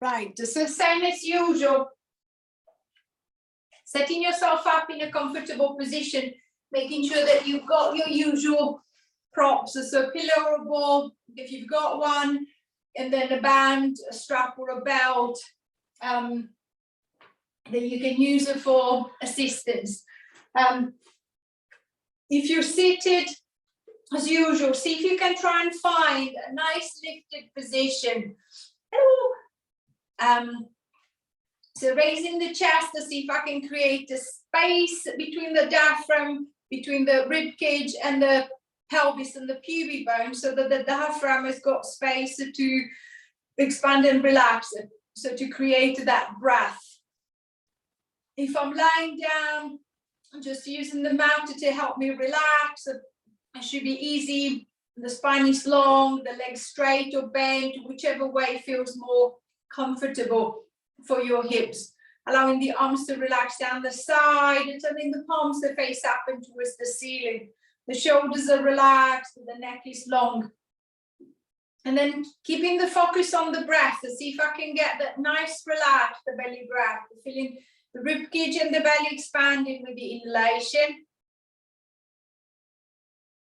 Right, so same as usual. Setting yourself up in a comfortable position, making sure that you've got your usual props, so a pillow or a ball, if you've got one, and then a band, a strap or a belt, that you can use it for assistance. If you're seated, as usual, see if you can try and find a nice lifted position. So raising the chest to see if I can create a space between the diaphragm, between the rib cage and the pelvis and the pubic bone, so that the diaphragm has got space to expand and relax, so to create that breath. If I'm lying down, I'm just using the mat to help me relax. It should be easy. The spine is long, the legs straight or bent, whichever way feels more comfortable for your hips. Allowing the arms to relax down the side and turning the palms to face up and towards the ceiling. The shoulders are relaxed, the neck is long. And then keeping the focus on the breath to see if I can get that nice relax, the belly breath, feeling the rib cage and the belly expanding with the inhalation.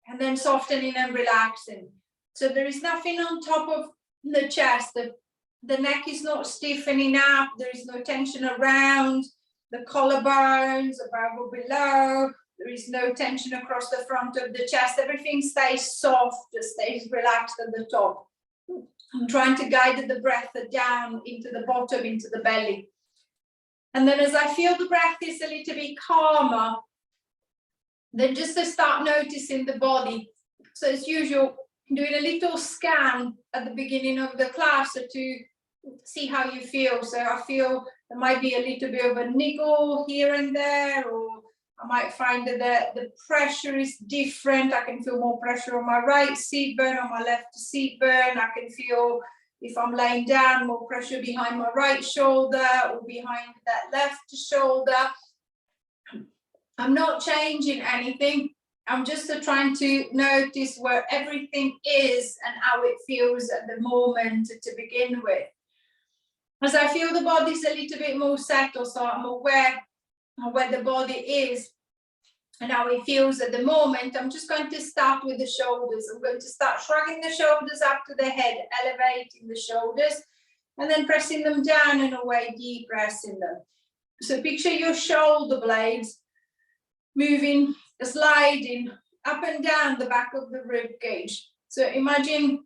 And then softening and relaxing. So there is nothing on top of the chest. The neck is not stiffening up. There is no tension around the collarbones, above or below. There is no tension across the front of the chest. Everything stays soft, stays relaxed at the top. I'm trying to guide the breath down into the bottom, into the belly. And then as I feel the breath is a little bit calmer, then just to start noticing the body. So as usual, doing a little scan at the beginning of the class to see how you feel. So I feel there might be a little bit of a niggle here and there, or I might find that the pressure is different. I can feel more pressure on my right seat bone, on my left seat bone. I can feel, if I'm laying down, more pressure behind my right shoulder or behind that left shoulder. I'm not changing anything. I'm just trying to notice where everything is and how it feels at the moment to begin with. As I feel the body's a little bit more settled, so I'm aware of where the body is and how it feels at the moment, I'm just going to start with the shoulders. I'm going to start shrugging the shoulders up to the head, elevating the shoulders, and then pressing them down and away, depressing them. So picture your shoulder blades moving, sliding up and down the back of the rib cage. So imagine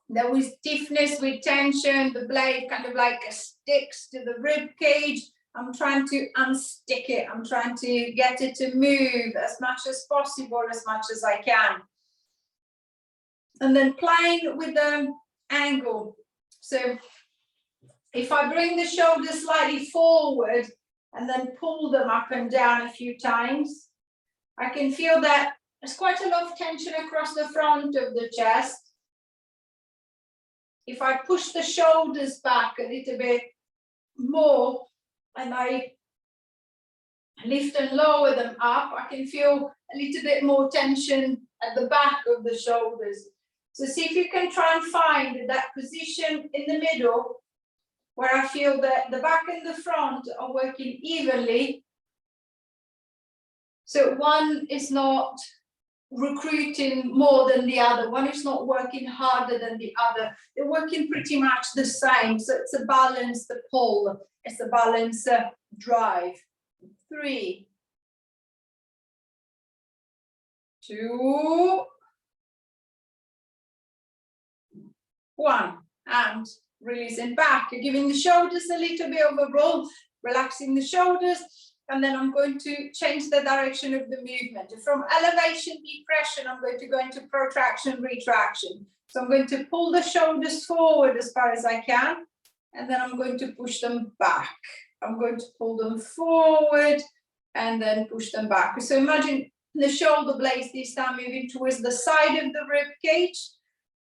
there was stiffness with tension, the blade kind of like sticks to the rib cage. I'm trying to unstick it. I'm trying to get it to move as much as possible, as much as I can. And then playing with the angle. So if I bring the shoulders slightly forward and then pull them up and down a few times, I can feel that there's quite a lot of tension across the front of the chest. If I push the shoulders back a little bit more and I lift and lower them up, I can feel a little bit more tension at the back of the shoulders. So see if you can try and find that position in the middle where I feel that the back and the front are working evenly. So one is not recruiting more than the other. One is not working harder than the other. They're working pretty much the same. So it's a balanced pull. It's a balanced drive. 3, 2, 1. And releasing back. You're giving the shoulders a little bit of a roll, relaxing the shoulders. And then I'm going to change the direction of the movement. From elevation, depression, I'm going to go into protraction, retraction. So I'm going to pull the shoulders forward as far as I can. And then I'm going to push them back. I'm going to pull them forward and then push them back. So imagine the shoulder blades this time moving towards the side of the rib cage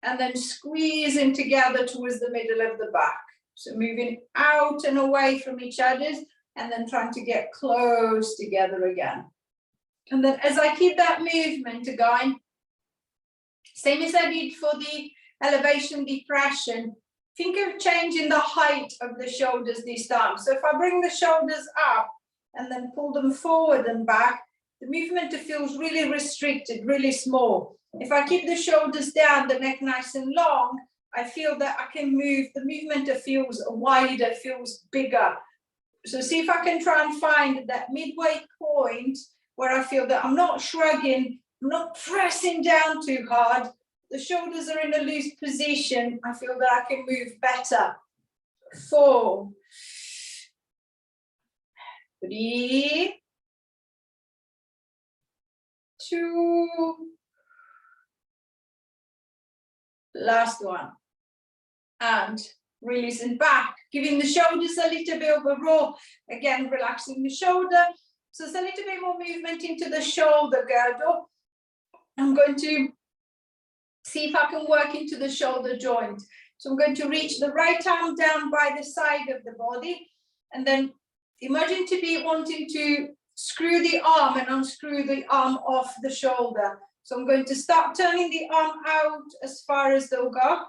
and then squeezing together towards the middle of the back. So moving out and away from each other, and then trying to get close together again. And then as I keep that movement going, same as I did for the elevation depression, think of changing the height of the shoulders this time. So if I bring the shoulders up and then pull them forward and back, the movement feels really restricted, really small. If I keep the shoulders down, the neck nice and long, I feel that I can move, the movement feels wider, feels bigger. So see if I can try and find that midway point where I feel that I'm not shrugging, I'm not pressing down too hard, the shoulders are in a loose position, I feel that I can move better. 4, 3, 2, last one, and releasing back, giving the shoulders a little bit of a roll, again relaxing the shoulder, so it's a little bit more movement into the shoulder girdle. I'm going to see if I can work into the shoulder joint, so I'm going to reach the right arm down by the side of the body, and then imagine to be wanting to screw the arm and unscrew the arm off the shoulder. So I'm going to start turning the arm out as far as they'll go,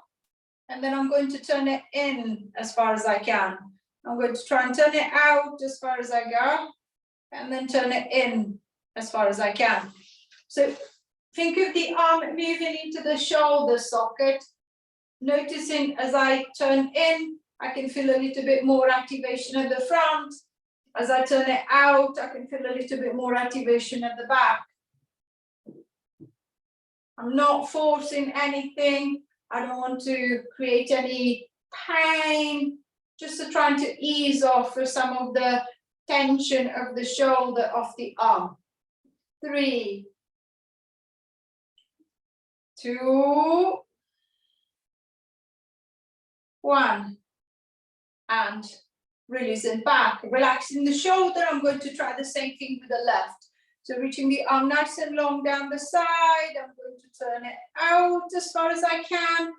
and then I'm going to turn it in as far as I can. I'm going to try and turn it out as far as I go, and then turn it in as far as I can. So think of the arm moving into the shoulder socket, noticing as I turn in, I can feel a little bit more activation at the front. As I turn it out, I can feel a little bit more activation at the back. I'm not forcing anything. I don't want to create any pain, just trying to ease off for some of the tension of the shoulder off the arm. 3, 2, 1, and releasing back, relaxing the shoulder. I'm going to try the same thing with the left. So reaching the arm nice and long down the side, I'm going to turn it out as far as I can,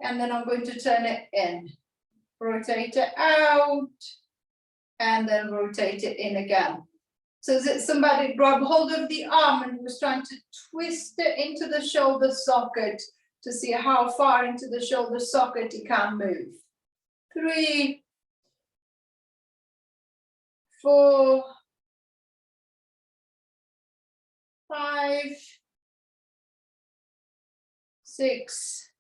and then I'm going to turn it in. Rotate it out, and then rotate it in again. So that somebody grabbed hold of the arm and was trying to twist it into the shoulder socket to see how far into the shoulder socket it can move. 3, 4, 5, 6,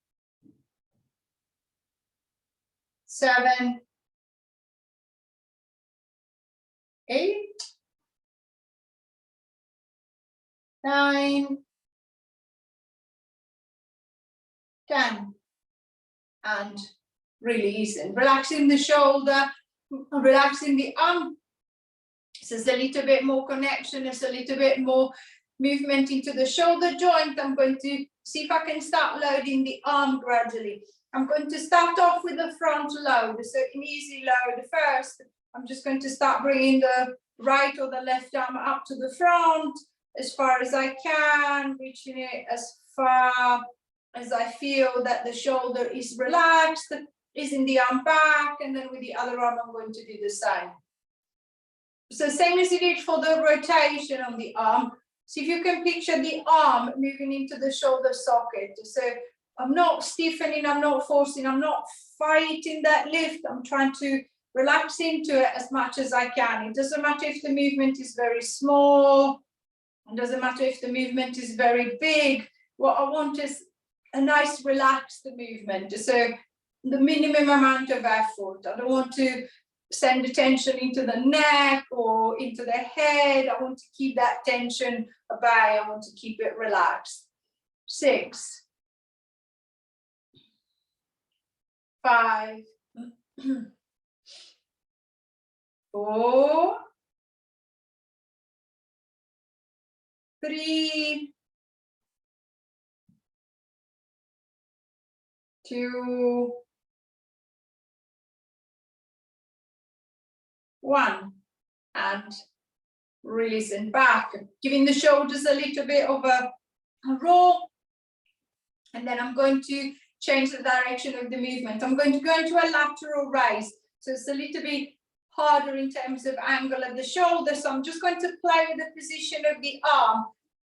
7, 8, 9, 10, and releasing, relaxing the shoulder, relaxing the arm. So it's a little bit more connection, it's a little bit more movement into the shoulder joint. I'm going to see if I can start loading the arm gradually. I'm going to start off with the front load, so an easy load first. I'm just going to start bringing the right or the left arm up to the front as far as I can, reaching it as far as I feel that the shoulder is relaxed, easing the arm back, and then with the other arm I'm going to do the same. So same as you did for the rotation on the arm. See if you can picture the arm moving into the shoulder socket. So I'm not stiffening, I'm not forcing, I'm not fighting that lift. I'm trying to relax into it as much as I can. It doesn't matter if the movement is very small. It doesn't matter if the movement is very big. What I want is a nice relaxed movement. So the minimum amount of effort. I don't want to send the tension into the neck or into the head. I want to keep that tension at bay. I want to keep it relaxed. 6, 5, 4, 3, 2, 1, and releasing back, giving the shoulders a little bit of a roll, and then I'm going to change the direction of the movement. I'm going to go into a lateral raise, so it's a little bit harder in terms of angle of the shoulder, so I'm just going to play with the position of the arm,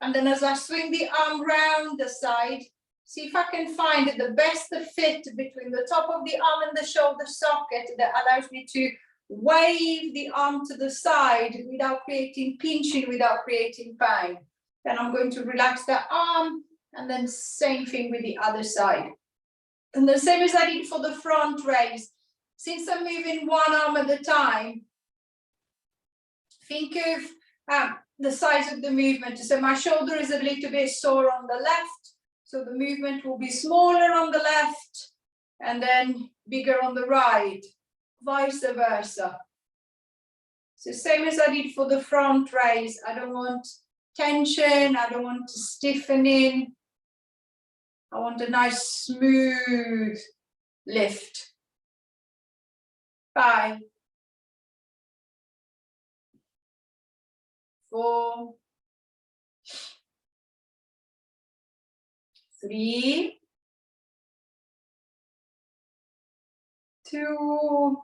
and then as I swing the arm round the side, See if I can find the best fit between the top of the arm and the shoulder socket that allows me to wave the arm to the side without creating pinching, without creating pain. Then I'm going to relax the arm, and then same thing with the other side. And the same as I did for the front raise. Since I'm moving one arm at a time, think of the size of the movement. So my shoulder is a little bit sore on the left, so the movement will be smaller on the left and then bigger on the right, vice versa. So same as I did for the front raise. I don't want tension, I don't want stiffening. I want a nice smooth lift. 5, 4, 3, 2,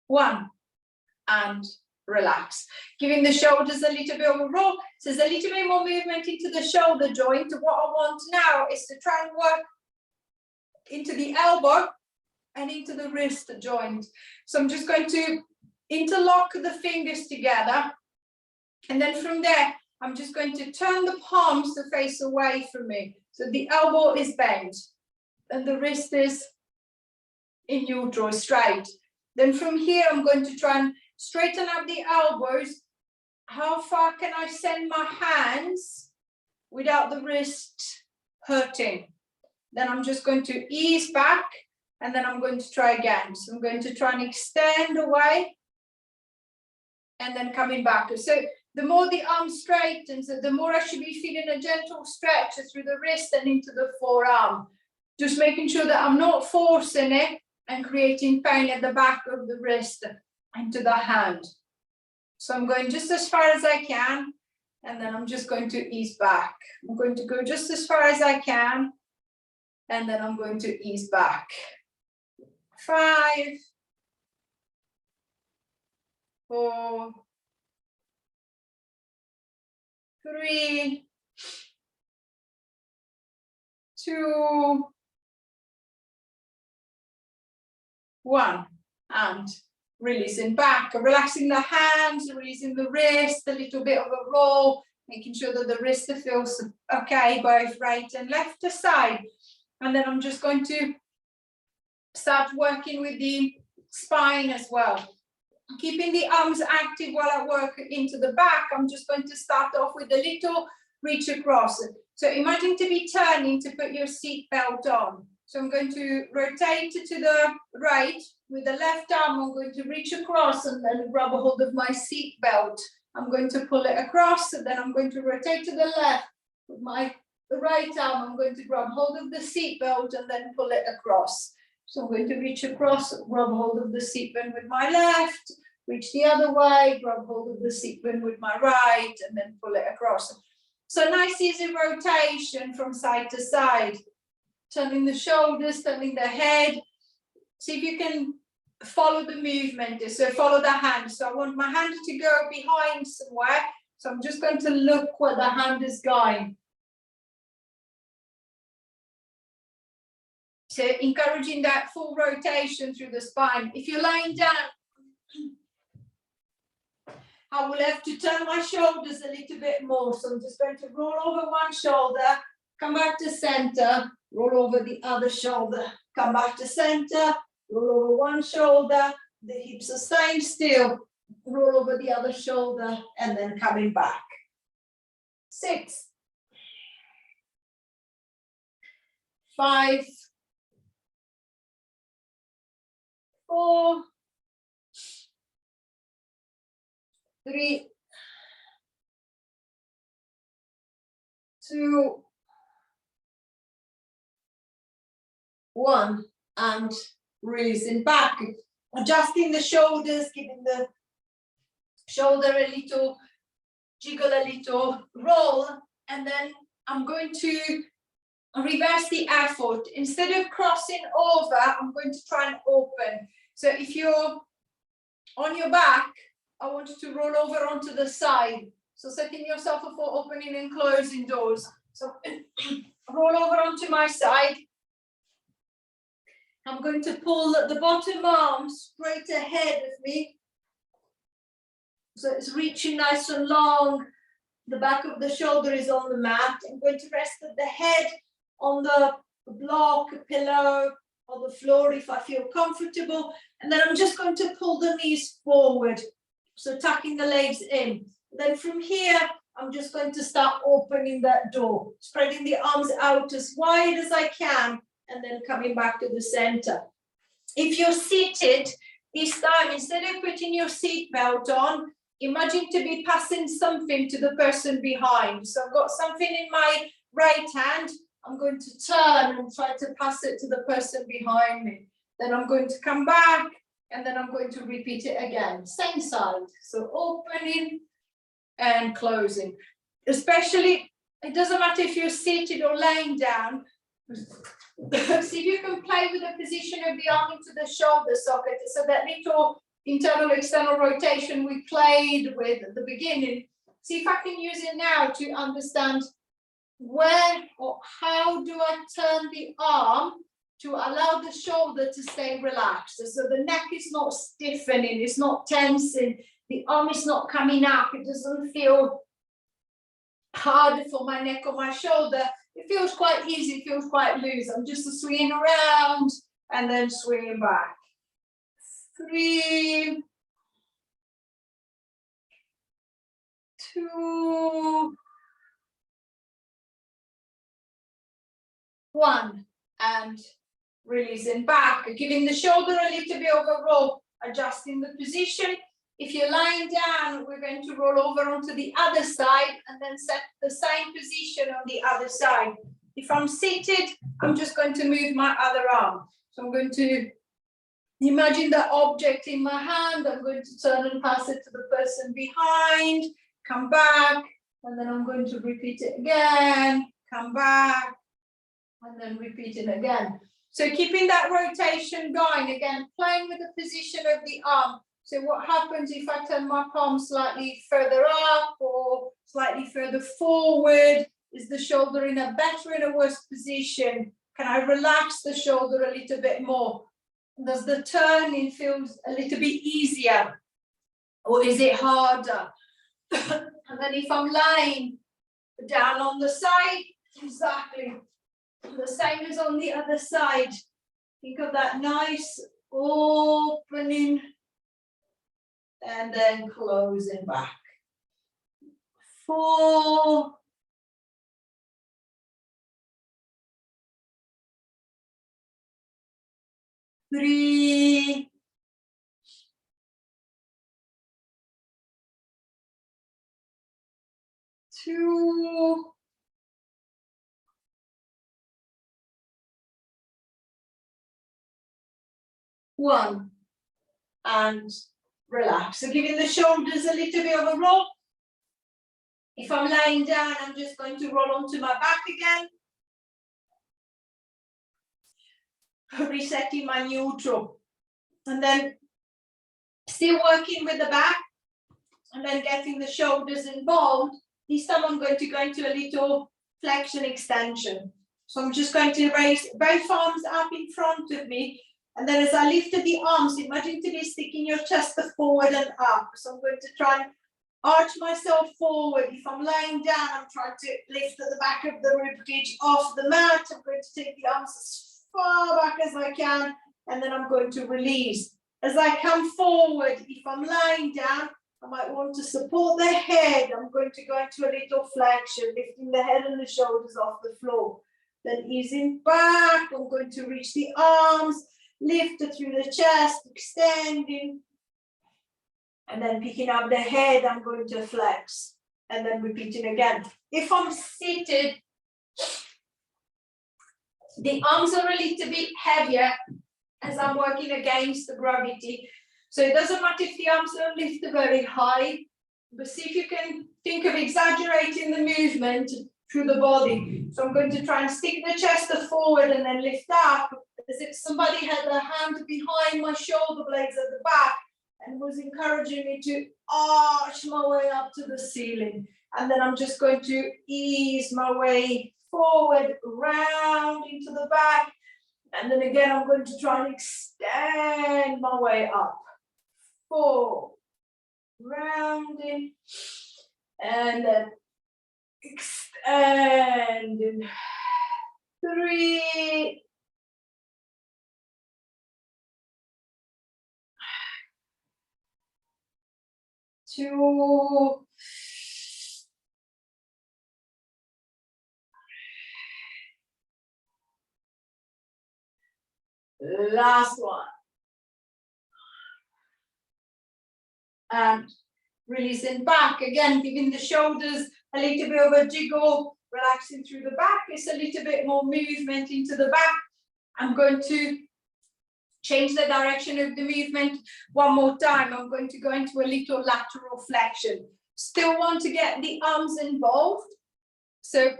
1, and relax. Giving the shoulders a little bit of a roll. So there's a little bit more movement into the shoulder joint. What I want now is to try and work into the elbow and into the wrist joint. So I'm just going to interlock the fingers together, and then from there I'm just going to turn the palms to face away from me. So the elbow is bent and the wrist is in neutral, straight. Then from here I'm going to try and straighten up the elbows. How far can I send my hands without the wrist hurting? Then I'm just going to ease back, and then I'm going to try again. So I'm going to try and extend away and then coming back. So the more the arm straightens, the more I should be feeling a gentle stretch through the wrist and into the forearm. Just making sure that I'm not forcing it and creating pain at the back of the wrist into the hand. So I'm going just as far as I can, and then I'm just going to ease back. I'm going to go just as far as I can, and then I'm going to ease back. 5, 4, 3, 2, 1, and releasing back, relaxing the hands, releasing the wrist, a little bit of a roll, making sure that the wrist feels okay, both right and left side. And then I'm just going to start working with the spine as well. Keeping the arms active while I work into the back, I'm just going to start off with a little reach across. So imagine to be turning to put your seat belt on. So I'm going to rotate to the right. With the left arm, I'm going to reach across and then grab a hold of my seat belt. I'm going to pull it across, and then I'm going to rotate to the left. With my right arm, I'm going to grab hold of the seat belt and then pull it across. So I'm going to reach across, grab hold of the seat belt with my left, reach the other way, grab hold of the seat belt with my right, and then pull it across. So nice easy rotation from side to side. Turning the shoulders, turning the head. See if you can follow the movement. So follow the hand. So I want my hand to go behind somewhere. So I'm just going to look where the hand is going. So encouraging that full rotation through the spine. If you're lying down, I will have to turn my shoulders a little bit more. So I'm just going to roll over one shoulder, come back to center, roll over the other shoulder, come back to center, roll over one shoulder, the hips are staying still, roll over the other shoulder, and then coming back. 6, 5, 4, 3, 2, 1, and releasing back, adjusting the shoulders, giving the shoulder a little jiggle, a little roll, and then I'm going to reverse the effort. Instead of crossing over, I'm going to try and open. So if you're on your back, I want you to roll over onto the side. So setting yourself up for opening and closing doors. So roll over onto my side. I'm going to pull the bottom arm straight ahead of me. So it's reaching nice and long. The back of the shoulder is on the mat. I'm going to rest the head on the block, pillow, or the floor if I feel comfortable. And then I'm just going to pull the knees forward. So tucking the legs in. Then from here, I'm just going to start opening that door, spreading the arms out as wide as I can, and then coming back to the center. If you're seated, this time, instead of putting your seatbelt on, imagine to be passing something to the person behind. So I've got something in my right hand. I'm going to turn and try to pass it to the person behind me. Then I'm going to come back, and then I'm going to repeat it again. Same side. So opening and closing. Especially, it doesn't matter if you're seated or laying down. See if you can play with the position of the arm into the shoulder socket. So that little internal external rotation we played with at the beginning. See if I can use it now to understand where or how do I turn the arm to allow the shoulder to stay relaxed. So the neck is not stiffening, it's not tensing, the arm is not coming up, it doesn't feel hard for my neck or my shoulder. It feels quite easy, it feels quite loose. I'm just swinging around and then swinging back. 3, 2, 1, and releasing back, giving the shoulder a little bit of a roll, adjusting the position. If you're lying down, we're going to roll over onto the other side and then set the same position on the other side. If I'm seated, I'm just going to move my other arm. So I'm going to imagine the object in my hand. I'm going to turn and pass it to the person behind, come back, and then I'm going to repeat it again, come back, and then repeat it again. So keeping that rotation going, again, playing with the position of the arm. So what happens if I turn my palm slightly further up or slightly further forward? Is the shoulder in a better or a worse position? Can I relax the shoulder a little bit more? Does the turning feel a little bit easier? Or is it harder? And then if I'm lying down on the side, exactly the same as on the other side. Think of that nice opening and then closing back. 4, 3, 2, 1, and relax. So giving the shoulders a little bit of a roll. If I'm lying down, I'm just going to roll onto my back again. Resetting my neutral. And then still working with the back and then getting the shoulders involved. This time I'm going to go into a little flexion extension. So I'm just going to raise both arms up in front of me. And then as I lifted the arms, imagine to be sticking your chest forward and up. So I'm going to try and arch myself forward. If I'm lying down, I'm trying to lift at the back of the ribcage off the mat. I'm going to take the arms as far back as I can, and then I'm going to release. As I come forward, if I'm lying down, I might want to support the head. I'm going to go into a little flexion, lifting the head and the shoulders off the floor. Then easing back, I'm going to reach the arms, lift it through the chest, extending. And then picking up the head, I'm going to flex. And then repeating again. If I'm seated, the arms are a little bit heavier as I'm working against the gravity. So it doesn't matter if the arms don't lift very high, but see if you can think of exaggerating the movement through the body. So I'm going to try and stick the chest forward and then lift up as if somebody had their hand behind my shoulder blades at the back and was encouraging me to arch my way up to the ceiling. And then I'm just going to ease my way forward, round into the back. And then again, I'm going to try and extend my way up. 4, rounding, and then extending. 3, 2, last one. And releasing back, again, giving the shoulders a little bit of a jiggle, relaxing through the back. It's a little bit more movement into the back. I'm going to change the direction of the movement one more time. I'm going to go into a little lateral flexion. Still want to get the arms involved. So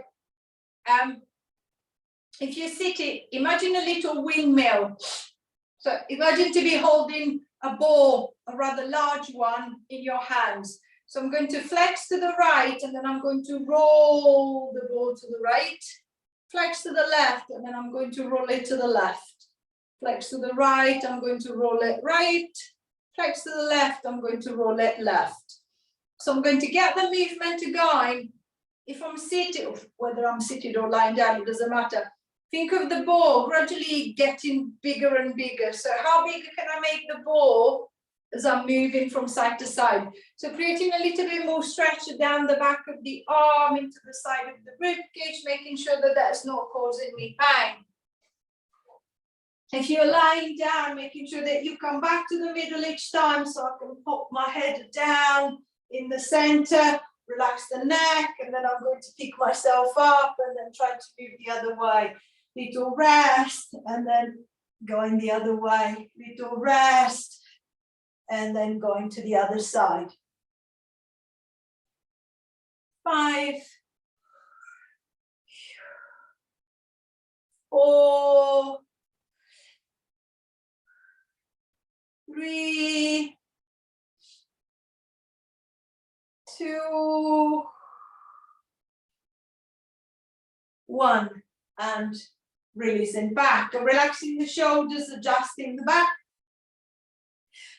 if you're sitting, imagine a little windmill. So imagine to be holding a ball, a rather large one, in your hands. So I'm going to flex to the right, and then I'm going to roll the ball to the right, flex to the left, and then I'm going to roll it to the left. Flex to the right, I'm going to roll it right. Flex to the left, I'm going to roll it left. So I'm going to get the movement going. If I'm sitting, whether I'm sitting or lying down, it doesn't matter. Think of the ball gradually getting bigger and bigger. So how big can I make the ball as I'm moving from side to side? So creating a little bit more stretch down the back of the arm into the side of the rib cage, making sure that that's not causing me pain. If you're lying down, making sure that you come back to the middle each time, so I can pop my head down in the center, relax the neck, and then I'm going to pick myself up and then try to move the other way. Little rest, and then going the other way. Little rest, and then going to the other side. 5, 4, 3, 2, 1, and releasing back, and relaxing the shoulders, adjusting the back.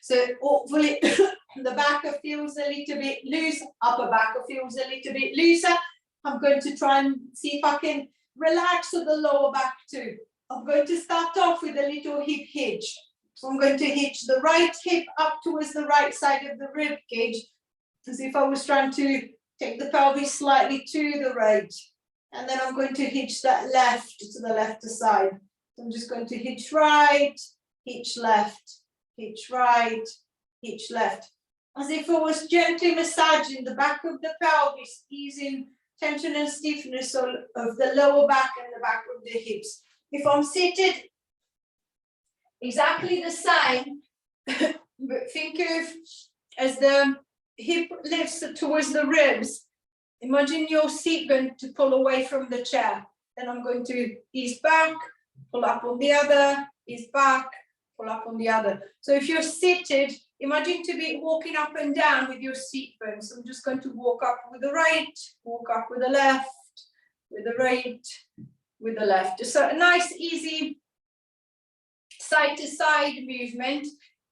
So hopefully the back feels a little bit loose, upper back feels a little bit looser. I'm going to try and see if I can relax the lower back too. I'm going to start off with a little hip hitch. So I'm going to hitch the right hip up towards the right side of the rib cage, as if I was trying to take the pelvis slightly to the right. And then I'm going to hitch that left to the left side. So I'm just going to hitch right, hitch left, hitch right, hitch left. As if I was gently massaging the back of the pelvis, easing tension and stiffness of the lower back and the back of the hips. If I'm seated, exactly the same, but think of as the hip lifts towards the ribs, imagine your seat going to pull away from the chair. Then I'm going to ease back, pull up on the other, ease back, pull up on the other. So if you're seated, imagine to be walking up and down with your seat bone. So I'm just going to walk up with the right, walk up with the left, with the right, with the left. So a nice, easy side to side movement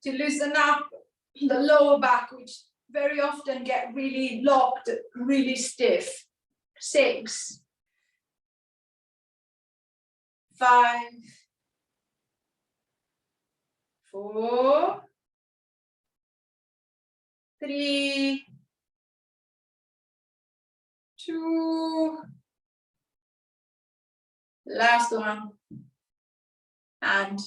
to loosen up the lower back, which very often get really locked, really stiff. 6, 5, 4, 3, 2, last one, and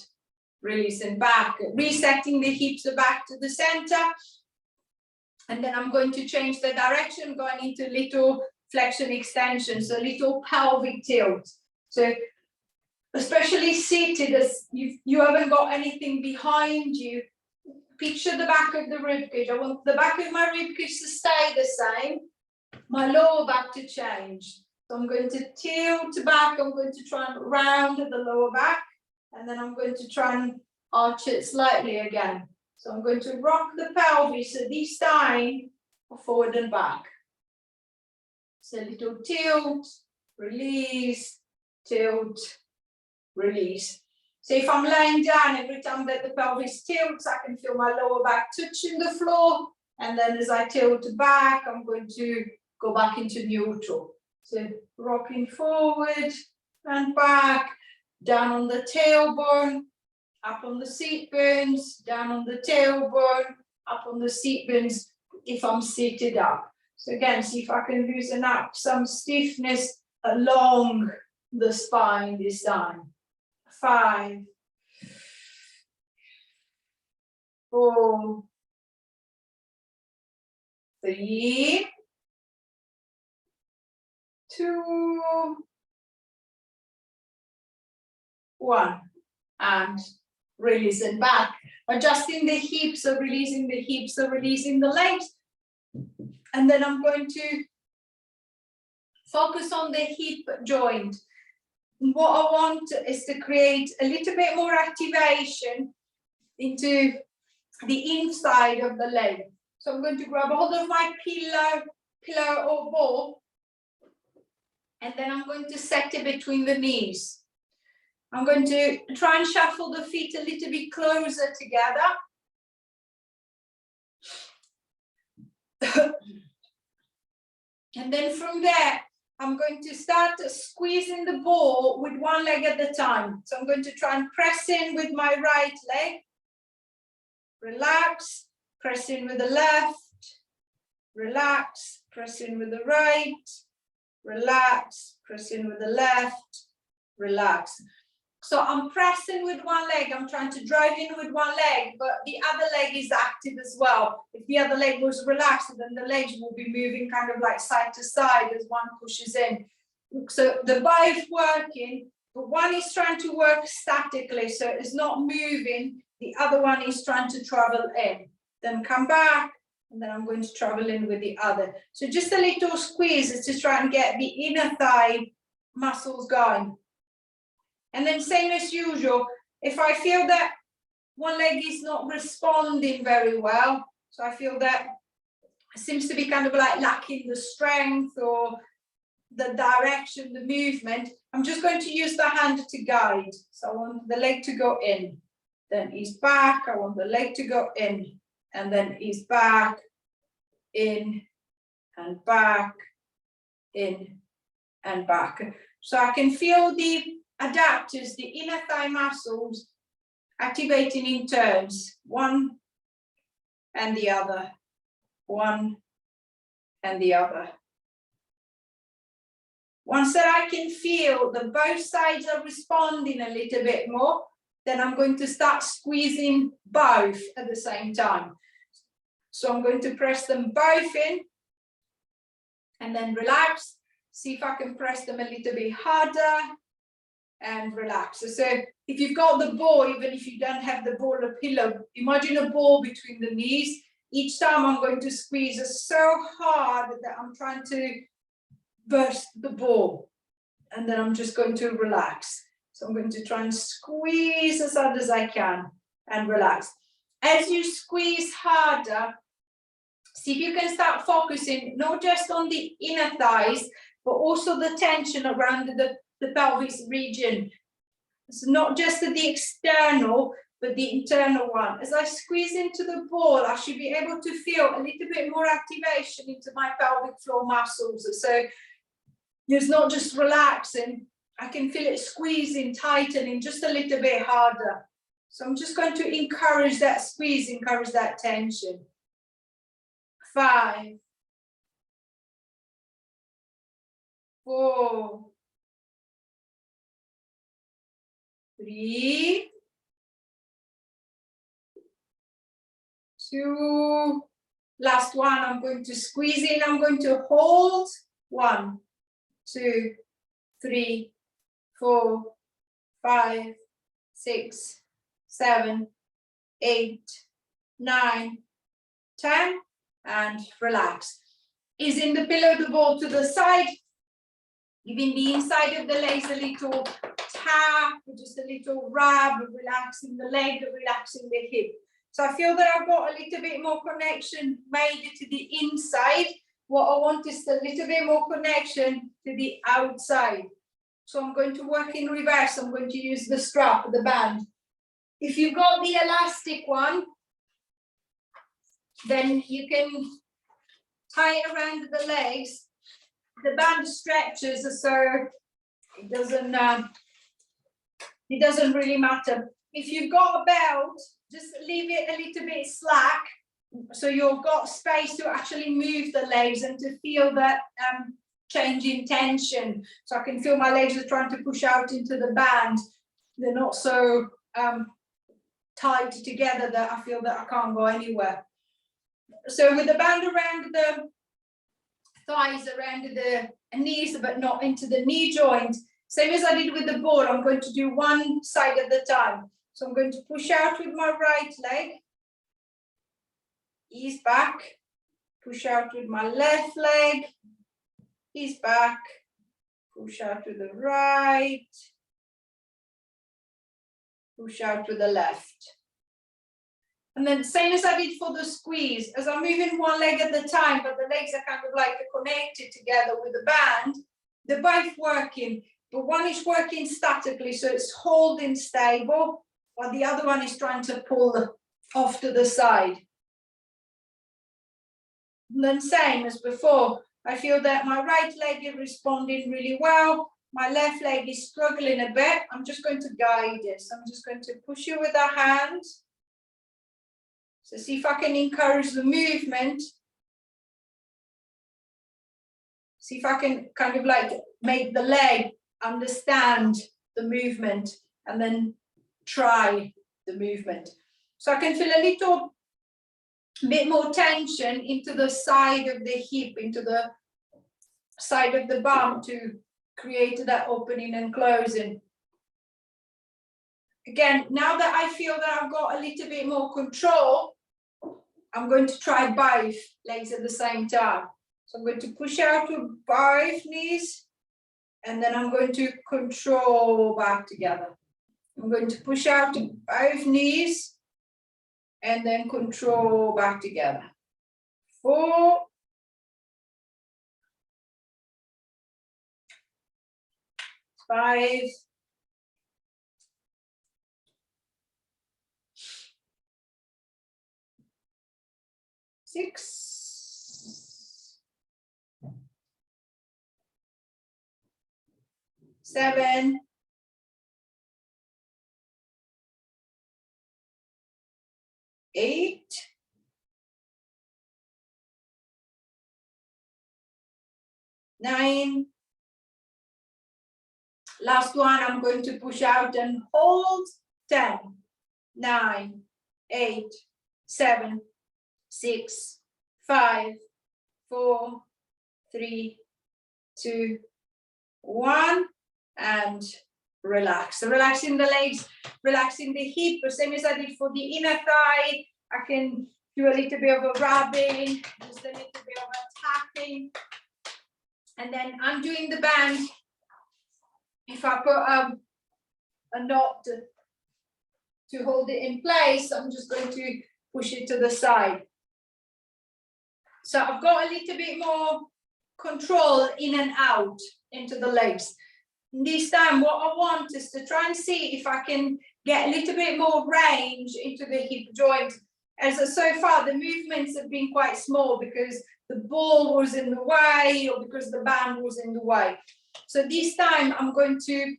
releasing back, resetting the hips back to the center. And then I'm going to change the direction, going into little flexion extension, so little pelvic tilt. So especially seated, as you haven't got anything behind you, picture the back of the rib cage. I want the back of my rib cage to stay the same, my lower back to change. So I'm going to tilt back, I'm going to try and round the lower back, and then I'm going to try and arch it slightly again. So I'm going to rock the pelvis, so this time forward and back. So a little tilt, release, tilt, release. So if I'm lying down, every time that the pelvis tilts, I can feel my lower back touching the floor. And then as I tilt back, I'm going to go back into neutral. So rocking forward and back, down on the tailbone, up on the seat bones, down on the tailbone, up on the seat bones if I'm seated up. So again, see if I can loosen up some stiffness along the spine this time. 5, 4, 3, 2, 1. And releasing back. Adjusting the hips, so releasing the hips, so releasing the legs. And then I'm going to focus on the hip joint. What I want is to create a little bit more activation into the inside of the leg. So I'm going to grab hold of my pillow or ball, and then I'm going to set it between the knees. I'm going to try and shuffle the feet a little bit closer together. And then from there, I'm going to start squeezing the ball with one leg at a time. So I'm going to try and press in with my right leg. Relax, press in with the left. Relax, press in with the right. Relax, press in with the left. Relax. So I'm pressing with one leg, I'm trying to drive in with one leg, but the other leg is active as well. If the other leg was relaxed, then the legs will be moving kind of like side to side as one pushes in. So they're both working, but one is trying to work statically, so it's not moving. The other one is trying to travel in, then come back, and then I'm going to travel in with the other. So just a little squeeze is to try and get the inner thigh muscles going. And then same as usual, if I feel that one leg is not responding very well, so I feel that it seems to be kind of like lacking the strength or the direction, the movement, I'm just going to use the hand to guide. So I want the leg to go in, then ease back, I want the leg to go in, and then ease back, in, and back, in, and back. So I can feel the adapters, the inner thigh muscles activating in turns, one and the other, one and the other. Once that I can feel that both sides are responding a little bit more, then I'm going to start squeezing both at the same time. So I'm going to press them both in and then relax. See if I can press them a little bit harder and relax. So if you've got the ball, even if you don't have the ball or pillow, imagine a ball between the knees. Each time I'm going to squeeze it so hard that I'm trying to burst the ball, and then I'm just going to relax. So I'm going to try and squeeze as hard as I can and relax. As you squeeze harder, see if you can start focusing not just on the inner thighs, but also the tension around the pelvis region. It's not just the external, but the internal one. As I squeeze into the ball, I should be able to feel a little bit more activation into my pelvic floor muscles. So it's not just relaxing, I can feel it squeezing, tightening just a little bit harder. So I'm just going to encourage that squeeze, encourage that tension. 5, 4, 3, 2, last one, I'm going to squeeze in, I'm going to hold, 1, 2, 3, 4, 5, 6, 7, 8, 9, 10, and relax. Easing the pillow, the ball to the side, giving the inside of the legs a little tap, just a little rub, relaxing the leg, relaxing the hip. So I feel that I've got a little bit more connection made to the inside. What I want is a little bit more connection to the outside. So I'm going to work in reverse. I'm going to use the strap, the band. If you've got the elastic one, then you can tie it around the legs. The band stretches, so it doesn't really matter. If you've got a belt, just leave it a little bit slack, so you've got space to actually move the legs and to feel that change in tension. So I can feel my legs are trying to push out into the band. They're not so tied together that I feel that I can't go anywhere. So with the band around the thighs, around the knees, but not into the knee joint, same as I did with the ball, I'm going to do one side at a time. So I'm going to push out with my right leg, ease back, push out with my left leg, ease back, push out with the right, push out with the left. And then same as I did for the squeeze, as I'm moving one leg at a time, but the legs are kind of like connected together with the band, they're both working, but one is working statically, so it's holding stable, while the other one is trying to pull off to the side. And then same as before, I feel that my right leg is responding really well, my left leg is struggling a bit. I'm just going to guide it. So I'm just going to push it with our hands. So see if I can encourage the movement. See if I can kind of like make the leg understand the movement and then try the movement. So I can feel a little bit more tension into the side of the hip, into the side of the bum to create that opening and closing. Again, now that I feel that I've got a little bit more control, I'm going to try both legs at the same time. So I'm going to push out with both knees, and then I'm going to control back together. I'm going to push out to both knees, and then control back together. 4, 5, 6, 7, 8, 9. Last one, I'm going to push out and hold. 10, 9, 8, 7, 6, 5, 4, 3, 2, 1, and relax. So relaxing the legs, relaxing the hip, the same as I did for the inner thigh. I can do a little bit of a rubbing, just a little bit of a tapping, and then undoing the band. If I put a knot to hold it in place, I'm just going to push it to the side. So I've got a little bit more control in and out into the legs. This time, what I want is to try and see if I can get a little bit more range into the hip joint. As so far, the movements have been quite small because the ball was in the way or because the band was in the way. So this time I'm going to,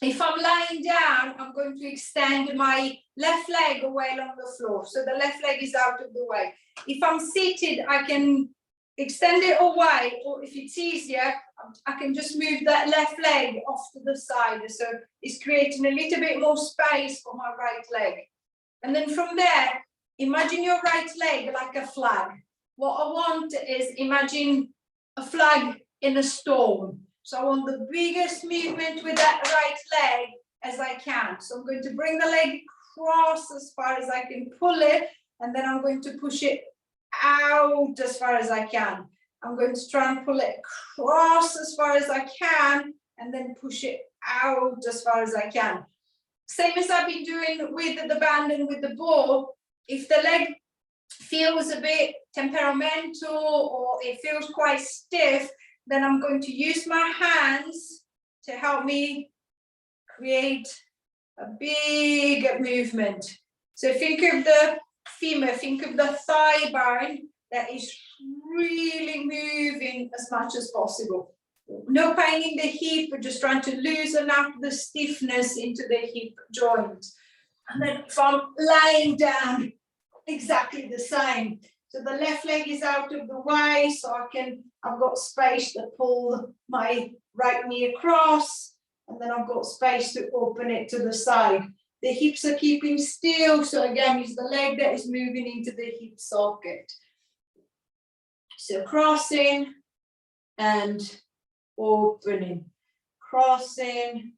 if I'm lying down, I'm going to extend my left leg away along the floor. So the left leg is out of the way. If I'm seated, I can extend it away, or if it's easier, I can just move that left leg off to the side. So it's creating a little bit more space for my right leg. And then from there, imagine your right leg like a flag. What I want is imagine a flag in a storm. So I want the biggest movement with that right leg as I can. So I'm going to bring the leg across as far as I can pull it, and then I'm going to push it out as far as I can. I'm going to try and pull it across as far as I can, and then push it out as far as I can. Same as I've been doing with the band and with the ball. If the leg feels a bit temperamental or it feels quite stiff, then I'm going to use my hands to help me create a big movement. So think of the femur, think of the thigh bone that is really moving as much as possible. No pain in the hip, we're just trying to loosen up the stiffness into the hip joint. And then if I'm lying down, exactly the same. So the left leg is out of the way, so I've got space to pull my right knee across, and then I've got space to open it to the side. The hips are keeping still, so again, it's the leg that is moving into the hip socket. So crossing and opening, crossing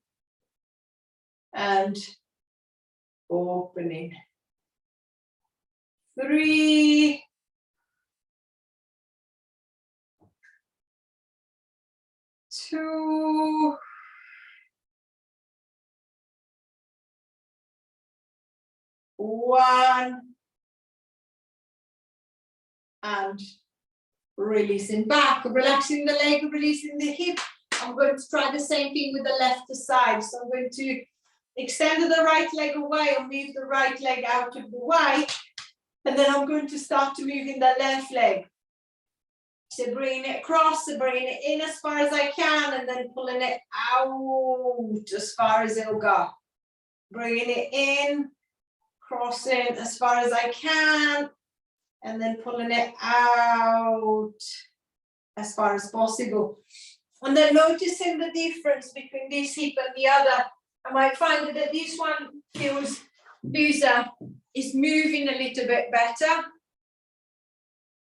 and opening. 3, 2, 1, and releasing back, relaxing the leg, releasing the hip. I'm going to try the same thing with the left side. So I'm going to extend the right leg away and move the right leg out of the way. And then I'm going to start to move in the left leg. So bringing it across, so bringing it in as far as I can, and then pulling it out as far as it'll go. Bringing it in, crossing as far as I can, and then pulling it out as far as possible. And then noticing the difference between this hip and the other. I might find that this one feels looser, is moving a little bit better.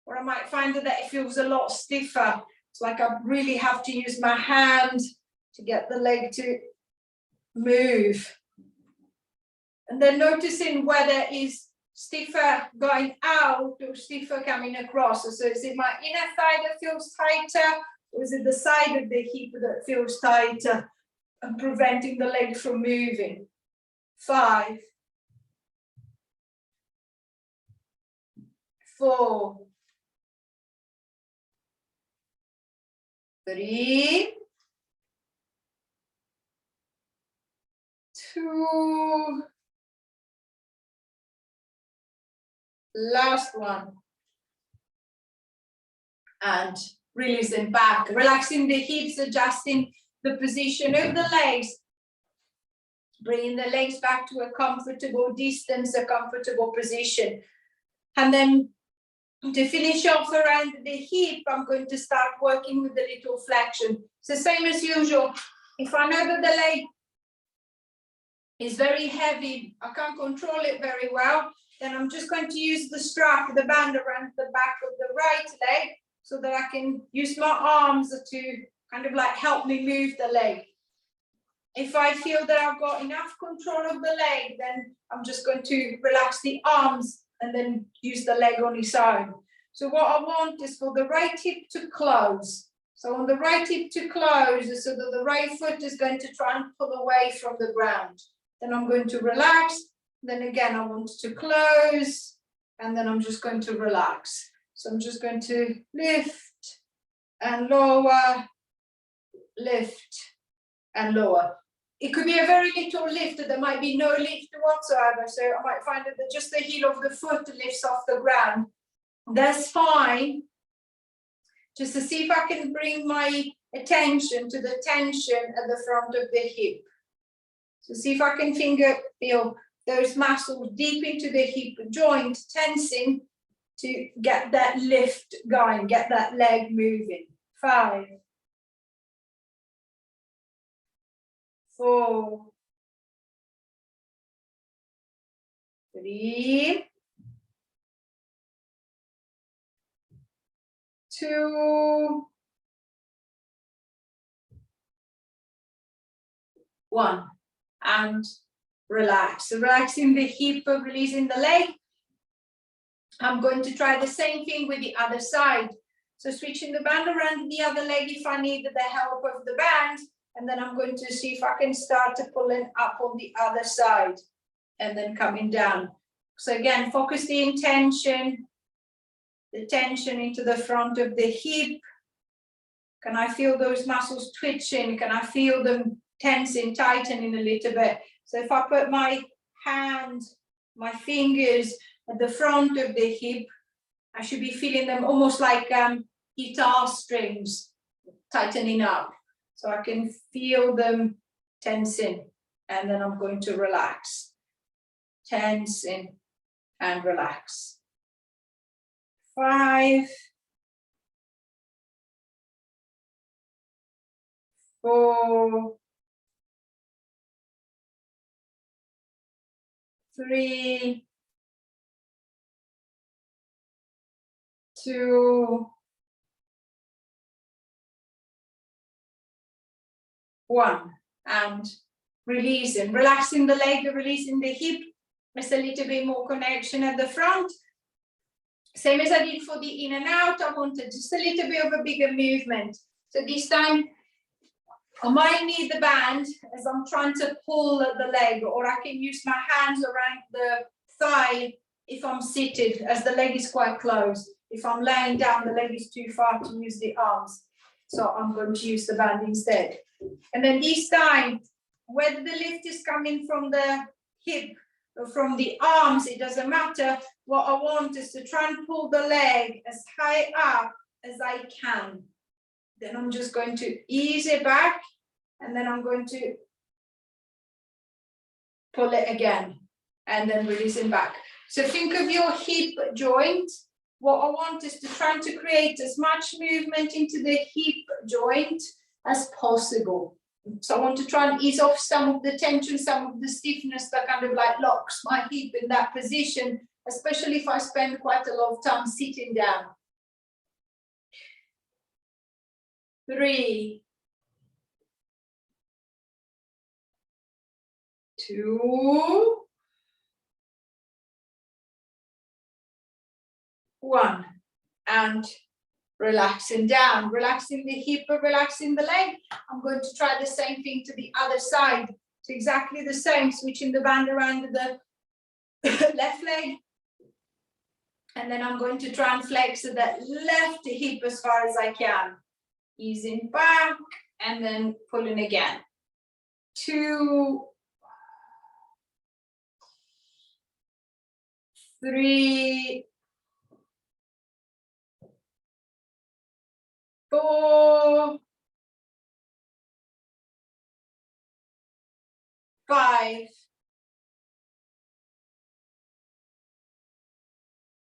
Or I might find that it feels a lot stiffer. It's like I really have to use my hand to get the leg to move. And then noticing whether it's stiffer going out or stiffer coming across. So is it my inner thigh that feels tighter, or is it the side of the hip that feels tighter and preventing the leg from moving? 5, 4, 3, 2, last one, and releasing back, relaxing the hips, adjusting the position of the legs, bringing the legs back to a comfortable distance, a comfortable position. And then to finish off around the hip, I'm going to start working with the little flexion. So same as usual, if I know that the leg is very heavy, I can't control it very well, then I'm just going to use the strap, the band around the back of the right leg, so that I can use my arms to kind of like help me move the leg. If I feel that I've got enough control of the leg, then I'm just going to relax the arms and then use the leg on its own. So what I want is for the right hip to close. So on the right hip to close, so that the right foot is going to try and pull away from the ground. Then I'm going to relax. Then again, I want to close, and then I'm just going to relax. So I'm just going to lift and lower, lift and lower. It could be a very little lift, there might be no lift whatsoever. So I might find that just the heel of the foot lifts off the ground. That's fine. Just to see if I can bring my attention to the tension at the front of the hip. So see if I can feel those muscles deep into the hip joint tensing to get that lift going, get that leg moving. 5, 4, 3, 2, 1, and relax. So relaxing the hip, releasing the leg. I'm going to try the same thing with the other side. So switching the band around the other leg if I need the help of the band, and then I'm going to see if I can start to pull it up on the other side and then coming down. So again, focus the intention, the tension into the front of the hip. Can I feel those muscles twitching? Can I feel them tensing, tightening a little bit? So if I put my hand, my fingers at the front of the hip, I should be feeling them almost like guitar strings tightening up. So I can feel them tensing, and then I'm going to relax. Tensing and relax. 5, 4, 3, 2, 1, and releasing, relaxing the leg, releasing the hip. There's a little bit more connection at the front. Same as I did for the in and out, I wanted just a little bit of a bigger movement. So this time, I might need the band as I'm trying to pull at the leg, or I can use my hands around the thigh if I'm seated, as the leg is quite close. If I'm laying down, the leg is too far to use the arms. So I'm going to use the band instead. And then this time, whether the lift is coming from the hip or from the arms, it doesn't matter. What I want is to try and pull the leg as high up as I can. Then I'm just going to ease it back, and then I'm going to pull it again, and then release it back. So think of your hip joint. What I want is to try to create as much movement into the hip joint as possible. So I want to try and ease off some of the tension, some of the stiffness that kind of like locks my hip in that position, especially if I spend quite a lot of time sitting down. 3, 2, 1, and relaxing down, relaxing the hip, relaxing the leg. I'm going to try the same thing to the other side. So exactly the same, switching the band around the left leg. And then I'm going to try and flex that left hip as far as I can. Easing back and then pulling again. 2, 3, 4, 5,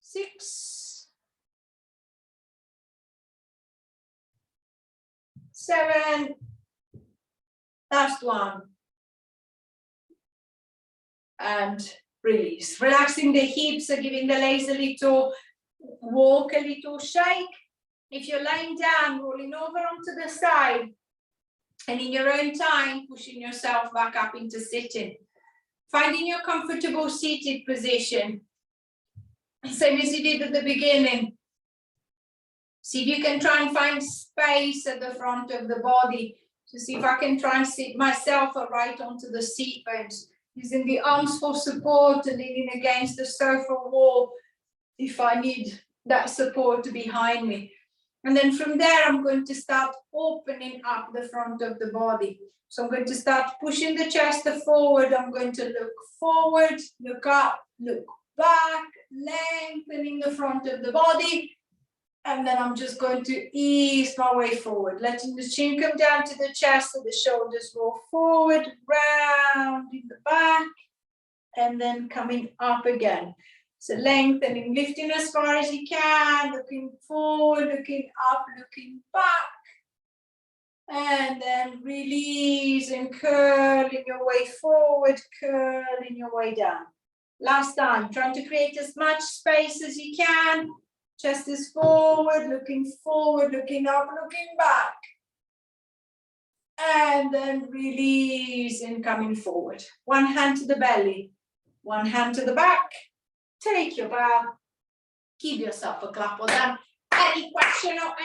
6, 7, last one, and release. Relaxing the hips, so giving the legs a little walk, a little shake. If you're lying down, rolling over onto the side, and in your own time, pushing yourself back up into sitting. Finding your comfortable seated position. Same as you did at the beginning. See if you can try and find space at the front of the body. To see if I can try and sit myself right onto the seat bones. Using the arms for support and leaning against the sofa wall if I need that support behind me. And then from there, I'm going to start opening up the front of the body. So I'm going to start pushing the chest forward. I'm going to look forward, look up, look back, lengthening the front of the body. And then I'm just going to ease my way forward, letting the chin come down to the chest so the shoulders go forward, round in the back, and then coming up again. So lengthening, lifting as far as you can, looking forward, looking up, looking back. And then release and curling your way forward, curling your way down. Last time, trying to create as much space as you can. Chest is forward, looking up, looking back. And then release and coming forward. One hand to the belly, one hand to the back. Take your bow. Give yourself a clap. Well done. Any question or